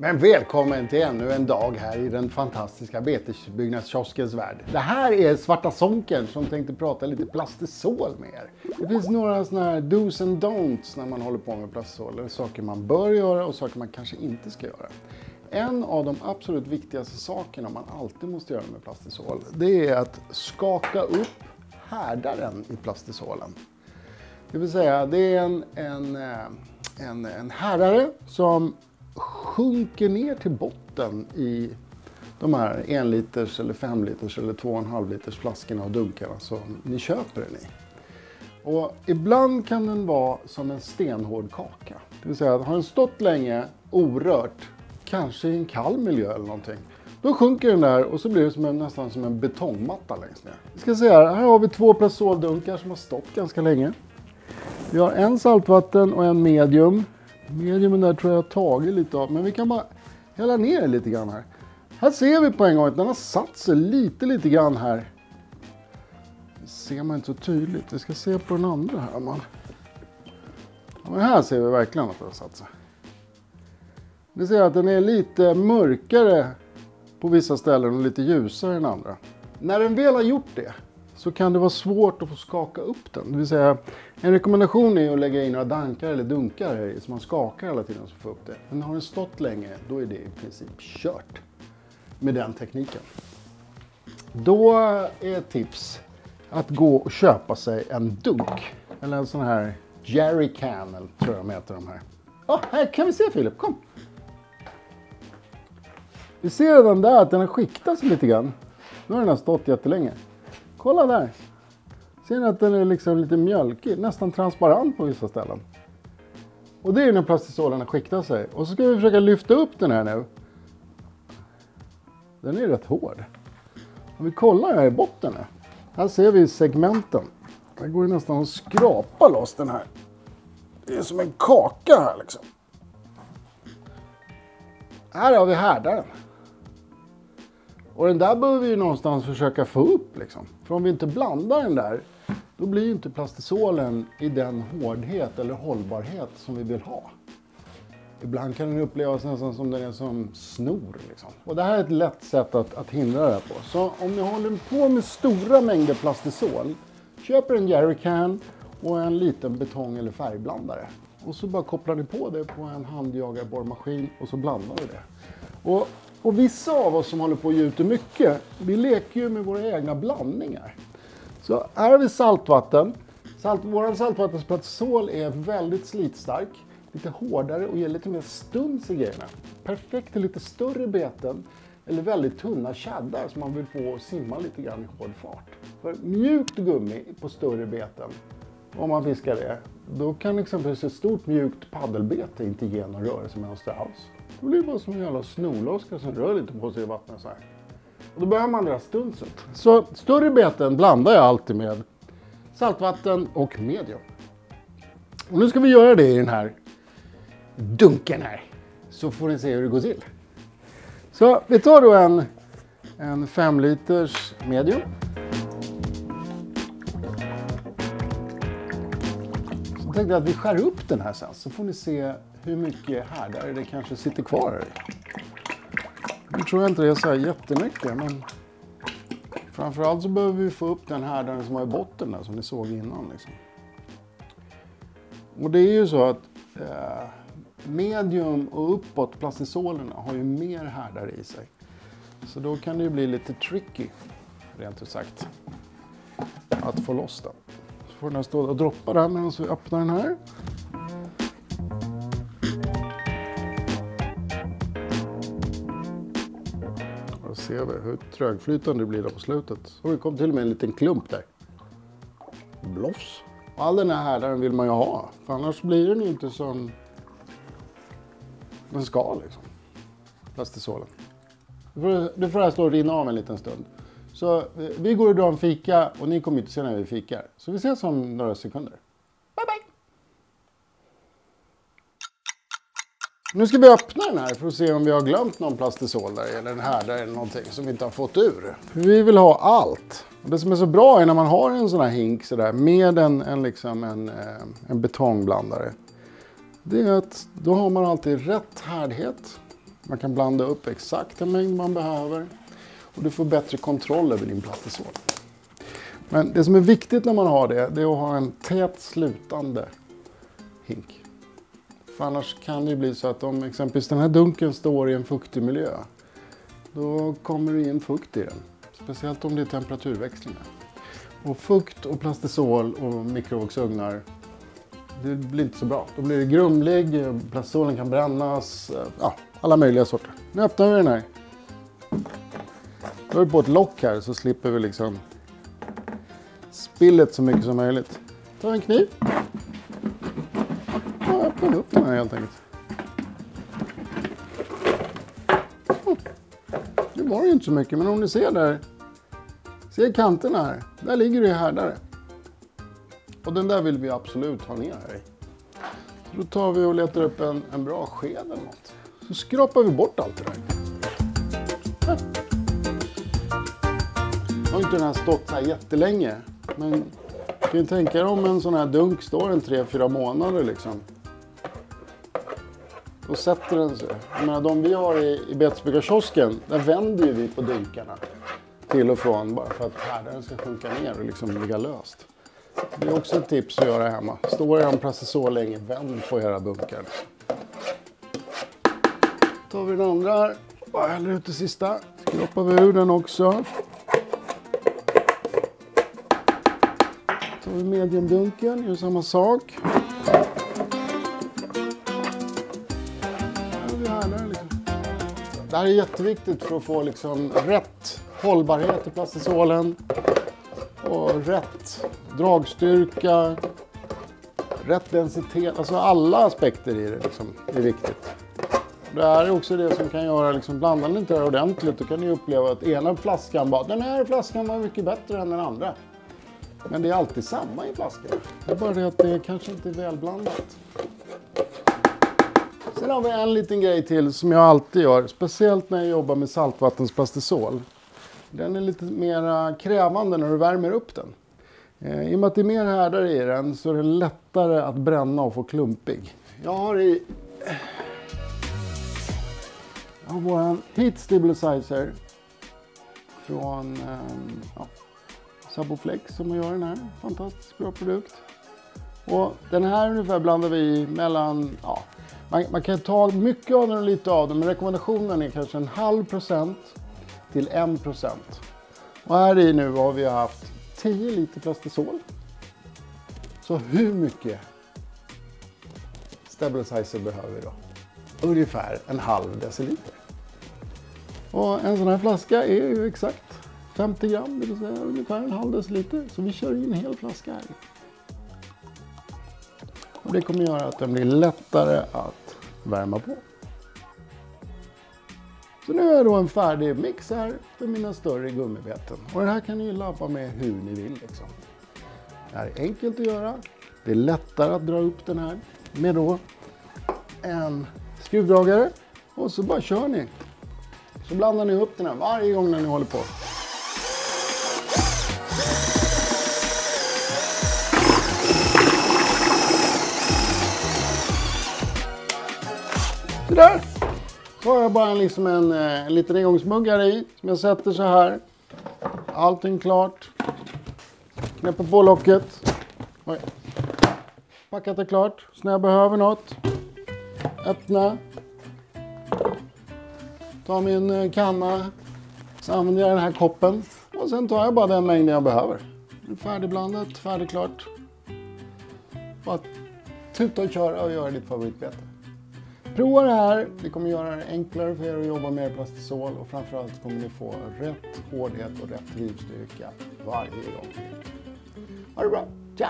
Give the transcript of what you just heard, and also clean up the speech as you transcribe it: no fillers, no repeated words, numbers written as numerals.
Men välkommen till ännu en dag här i den fantastiska betesbyggnadskioskens värld. Det här är Svarta Sonken som tänkte prata lite plastisol med er. Det finns några sådana här do's and don'ts när man håller på med plastisol. Det är saker man bör göra och saker man kanske inte ska göra. En av de absolut viktigaste sakerna man alltid måste göra med plastisol, det är att skaka upp härdaren i plastisolen. Det vill säga, det är en härdare som sjunker ner till botten i de här 1 liters eller 5 liters eller 2,5 liters flaskorna och dunkarna som ni köper den i. Och ibland kan den vara som en stenhård kaka. Det vill säga, har den stått länge orört, kanske i en kall miljö eller någonting, då sjunker den där och så blir det nästan som en betongmatta längst ner. Vi ska se här har vi 2 plastisoldunkar som har stått ganska länge. Vi har en saltvatten och en medium. Mediumen där tror jag har tagit lite av, men vi kan bara hälla ner lite grann här. Här ser vi på en gång att den har satt sig lite grann här. Det ser man inte så tydligt. Vi ska se på den andra här. Ja, men här ser vi verkligen att den har satt sig. Vi ser att den är lite mörkare på vissa ställen och lite ljusare än andra. När den väl har gjort det så kan det vara svårt att få skaka upp den. Det vill säga, en rekommendation är att lägga in några dankar eller dunkar här i, så man skakar hela tiden så får upp det. Men har den stått länge, då är det i princip kört med den tekniken. Då är ett tips att gå och köpa sig en dunk. Eller en sån här jerrycan, eller tror jag de heter de här. Ja, här kan vi se Filip, kom! Vi ser redan där att den har skiktat sig lite grann. Nu har den stått jättelänge. Kolla där. Ser ni att den är liksom lite mjölkig, nästan transparent på vissa ställen. Och det är när plastisolen har skiktat sig. Och så ska vi försöka lyfta upp den här nu. Den är rätt hård. Om vi kollar här i botten nu. Här ser vi segmenten. Här går det nästan att skrapa loss den här. Det är som en kaka här liksom. Här har vi härdaren. Och den där behöver vi ju någonstans försöka få upp liksom. För om vi inte blandar den där, då blir ju inte plastisolen i den hårdhet eller hållbarhet som vi vill ha. Ibland kan den upplevas nästan som den är som snor liksom. Och det här är ett lätt sätt att hindra det här på. Så om ni håller på med stora mängder plastisol, köper en jerrycan och en liten betong- eller färgblandare. Och så bara kopplar ni på det på en handjagarborrmaskin och så blandar vi det. Och vissa av oss som håller på och gjuter mycket, vi leker ju med våra egna blandningar. Så här har vi saltvatten. Vår saltvattensplastisol är väldigt slitstark, lite hårdare och ger lite mer stuns i grejerna. Perfekt till lite större beten eller väldigt tunna tjaddar som man vill få att simma lite grann i hård fart. För mjukt gummi på större beten, om man fiskar det, då kan exempelvis ett stort mjukt paddelbete inte ge någon rörelse med någon strauss. Det blir bara som en jävla snorloska som rör lite på sig i vattnet så här. Och då behöver man dra stunset. Så större beten blandar jag alltid med saltvatten och medium. Och nu ska vi göra det i den här dunken här. Så får ni se hur det går till. Så vi tar då en 5 liters medium. Så tänkte jag att vi skär upp den här sen, så får ni se hur mycket härdare det kanske sitter kvar här i. Nu tror jag inte det är så här jättemycket, men framförallt så behöver vi få upp den härdaren som var i botten där, som ni såg innan liksom. Och det är ju så att medium och uppåt plastisolerna har ju mer härdare i sig. Så då kan det ju bli lite tricky, rent ut sagt, att få loss den. Så får den stå och droppa där medan vi öppnar den här. Då ser vi hur trögflytande det blir där på slutet. Så det kom till och med en liten klump där. Blås. Och all den här härdaren vill man ju ha. För annars blir den ju inte som den ska liksom. Plastisolen. Du får här stå och rinna av en liten stund. Så vi går och drar en fika och ni kommer inte se när vi fikar. Så vi ses om några sekunder. Bye bye! Nu ska vi öppna den här för att se om vi har glömt någon plastisol där eller en härdare eller någonting som vi inte har fått ur. För vi vill ha allt. Och det som är så bra är när man har en sån här hink så där, med en betongblandare. Det är att då har man alltid rätt härdhet. Man kan blanda upp exakt den mängd man behöver. Och du får bättre kontroll över din plastisol. Men det som är viktigt när man har det är att ha en tät slutande hink. För annars kan det bli så att om exempelvis den här dunken står i en fuktig miljö, då kommer det in fukt i den. Speciellt om det är temperaturväxlingar. Och fukt och plastisol och mikrovågsugnar, det blir inte så bra. Då blir det grumlig, plastisolen kan brännas, ja, alla möjliga sorter. Nu öppnar vi den här. Då har vi på ett lock här så slipper vi liksom spillet så mycket som möjligt. Ta en kniv. Och öppna upp den här helt enkelt. Det var ju inte så mycket, men om ni ser där, ser kanterna här, där ligger det härdare. Och den där vill vi absolut ha ner här i. Så då tar vi och letar upp en bra sked eller något. Så skrapar vi bort allt det där. Här. Nu har inte den här stått så här jättelänge. Men du kan ju tänka dig om en sån här dunk står en 3-4 månader liksom. Då sätter den sig. Jag menar, de vi har i betesbyggarkiosken, där vänder ju vi på dunkarna till och från bara för att härdaren ska sjunka ner och liksom ligga löst. Det är också ett tips att göra hemma. Står en plastisol länge, vänd på era bunkar. Då tar vi den andra här. Bara häller ut det sista. Skrapar vi ur den också. Tar vi mediumdunken, gör samma sak. Det här är jätteviktigt för att få liksom rätt hållbarhet i plastisolen. Och rätt dragstyrka, rätt densitet, alltså alla aspekter i det liksom är viktigt. Det här är också det som kan göra, liksom, blandar ni inte det ordentligt, då kan ni uppleva att ena flaskan bara, den här flaskan var mycket bättre än den andra. Men det är alltid samma i flaskan. Det är bara det att det kanske inte är välblandat. Sen har vi en liten grej till som jag alltid gör, speciellt när jag jobbar med saltvattensplastisol. Den är lite mer krävande när du värmer upp den. I och med att det är mer härdare i den så är det lättare att bränna och få klumpig. Jag har vår Heat Stabilizer från Saboflex som gör den här. Fantastiskt bra produkt. Och den här ungefär blandar vi mellan, ja, man kan ta mycket av den och lite av den, men rekommendationen är kanske 0,5% till 1%. Och här i nu har vi haft 10 liter plastisol. Så hur mycket stabilizer behöver vi då? Ungefär 1/2 deciliter. Och en sån här flaska är ju exakt 50 gram, det vill säga ungefär 1/2 deciliter. Så vi kör in en hel flaska här. Och det kommer göra att den blir lättare att värma på. Så nu har jag då en färdig mix här för mina större gummibeten. Och det här kan ni ju labba med hur ni vill liksom. Det här är enkelt att göra. Det är lättare att dra upp den här med då en skruvdragare. Och så bara kör ni. Så blandar ni upp den här varje gång när ni håller på. Så där. Så har jag bara liksom en liten engångsmugg här i som jag sätter så här. Allting klart. Knäpper på locket. Oj. Packat är klart. Så när jag behöver något. Öppna. Ta min kanna. Så använder jag den här koppen. Och sen tar jag bara den mängden jag behöver. Färdigblandat, färdigklart. Bara tuta och köra och göra ditt favoritbete. Prova det här, det kommer göra det enklare för er att jobba med plastisol och framförallt kommer ni få rätt hårdhet och rätt rivstyrka varje gång. Ha det bra, tja!